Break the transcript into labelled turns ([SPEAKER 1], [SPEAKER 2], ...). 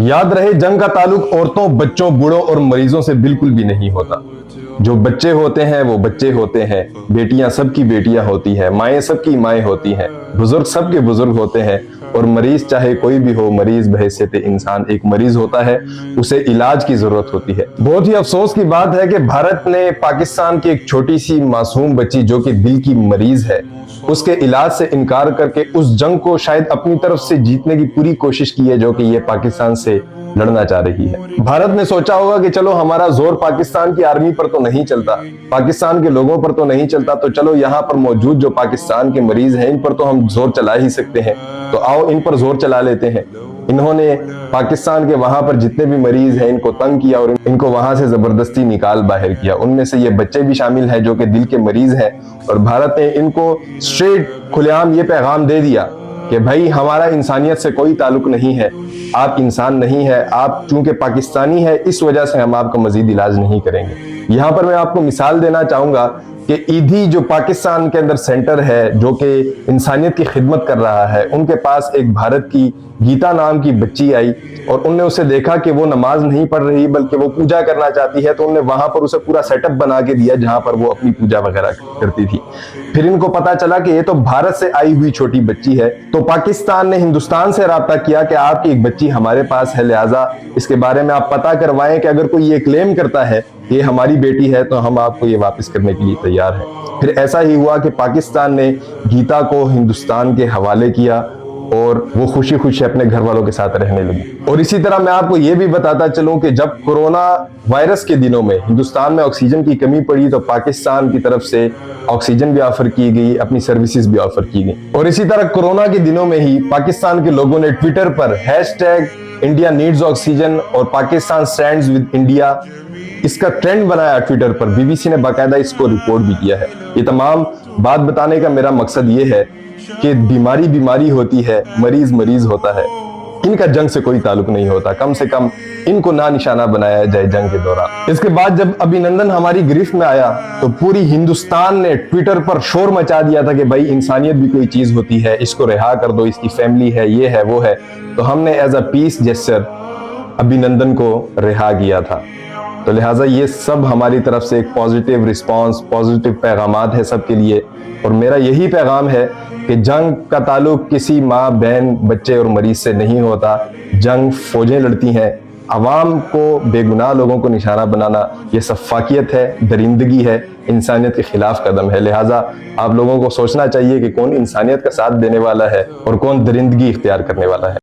[SPEAKER 1] یاد رہے جنگ کا تعلق عورتوں، بچوں، بوڑھوں اور مریضوں سے بالکل بھی نہیں ہوتا۔ جو بچے ہوتے ہیں وہ بچے ہوتے ہیں، بیٹیاں سب کی بیٹیاں ہوتی ہیں، مائیں سب کی مائیں ہوتی ہیں، بزرگ سب کے بزرگ ہوتے ہیں، اور مریض چاہے کوئی بھی ہو، مریض بحیثیت انسان ایک مریض ہوتا ہے، اسے علاج کی ضرورت ہوتی ہے۔ بہت ہی افسوس کی بات ہے کہ بھارت نے پاکستان کی ایک چھوٹی سی معصوم بچی جو کہ دل کی مریض ہے، اس کے علاج سے انکار کر کے اس جنگ کو شاید اپنی طرف سے جیتنے کی پوری کوشش کی ہے جو کہ یہ پاکستان سے لڑنا چاہ رہی ہے۔ بھارت نے سوچا ہوگا کہ چلو ہمارا زور پاکستان کی آرمی پر تو نہیں چلتا، پاکستان کے لوگوں پر تو نہیں چلتا، تو چلو یہاں پر موجود جو پاکستان کے مریض ہیں ان پر تو ہم زور چلا ہی سکتے ہیں، تو آؤ ان پر زور چلا لیتے ہیں۔ انہوں نے پاکستان کے وہاں پر جتنے بھی مریض ہیں ان کو تنگ کیا اور ان کو وہاں سے زبردستی نکال باہر کیا۔ ان میں سے یہ بچے بھی شامل ہیں جو کہ دل کے مریض ہیں، اور بھارت نے ان کو اسٹریٹ کھلے عام یہ پیغام دے دیا کہ بھائی ہمارا انسانیت سے کوئی تعلق نہیں ہے، آپ انسان نہیں ہے، آپ چونکہ پاکستانی ہے اس وجہ سے ہم آپ کا مزید علاج نہیں کریں گے۔ یہاں پر میں آپ کو مثال دینا چاہوں گا کہ ایدھی جو پاکستان کے اندر سینٹر ہے جو کہ انسانیت کی خدمت کر رہا ہے، ان کے پاس ایک بھارت کی گیتا نام کی بچی آئی اور ان نے اسے دیکھا کہ وہ نماز نہیں پڑھ رہی بلکہ وہ پوجا کرنا چاہتی ہے، تو ان نے وہاں پر اسے پورا سیٹ اپ بنا کے دیا جہاں پر وہ اپنی پوجا وغیرہ کرتی تھی۔ پھر ان کو پتا چلا کہ یہ تو بھارت سے آئی ہوئی چھوٹی بچی ہے، تو پاکستان نے ہندوستان سے رابطہ کیا کہ آپ کی ایک بچی ہمارے پاس ہے، لہٰذا اس کے بارے میں آپ پتہ کروائیں کہ اگر کوئی یہ کلیم کرتا ہے کہ یہ ہماری بیٹی ہے تو ہم آپ کو یہ واپس کرنے کے لیے تیار ہیں۔ پھر ایسا ہی ہوا کہ پاکستان نے گیتا کو ہندوستان کے حوالے کیا اور وہ خوشی خوشی اپنے گھر والوں کے ساتھ رہنے لگی۔ اور اسی طرح میں آپ کو یہ بھی بتاتا چلوں کہ جب کورونا وائرس کے دنوں میں ہندوستان میں آکسیجن کی کمی پڑی تو پاکستان کی طرف سے آکسیجن بھی آفر کی گئی، اپنی سروسز بھی آفر کی گئی۔ اور اسی طرح کورونا کے دنوں میں ہی پاکستان کے لوگوں نے ٹویٹر پر #India needs oxygen اور پاکستان stands with India اس کا ٹرینڈ بنایا ٹویٹر پر۔ BBC نے باقاعدہ اس کو رپورٹ بھی کیا ہے۔ یہ تمام بات بتانے کا میرا مقصد یہ ہے کہ بیماری ہوتی ہے، مریض ہوتا ہے، ان کا جنگ سے کوئی تعلق نہیں ہوتا، کم سے کم ان کو نہ نشانہ بنایا جائے جنگ کے دوران۔ اس کے بعد جب ابھینندن ہماری گرفت میں آیا تو پوری ہندوستان نے ٹویٹر پر شور مچا دیا تھا کہ بھائی انسانیت بھی کوئی چیز ہوتی ہے، اس کو رہا کر دو، اس کی فیملی ہے، یہ ہے وہ ہے۔ تو ہم نے as a peace gesture Abhinandan کو رہا کیا تھا۔ تو لہٰذا یہ سب ہماری طرف سے ایک پازیٹیو رسپانس، پازیٹیو پیغامات ہے سب کے لیے، اور میرا یہی پیغام ہے کہ جنگ کا تعلق کسی ماں، بہن، بچے اور مریض سے نہیں ہوتا۔ جنگ فوجیں لڑتی ہیں، عوام کو، بے گناہ لوگوں کو نشانہ بنانا یہ سفاکیت ہے، درندگی ہے، انسانیت کے خلاف قدم ہے۔ لہٰذا آپ لوگوں کو سوچنا چاہیے کہ کون انسانیت کا ساتھ دینے والا ہے اور کون درندگی اختیار کرنے والا ہے۔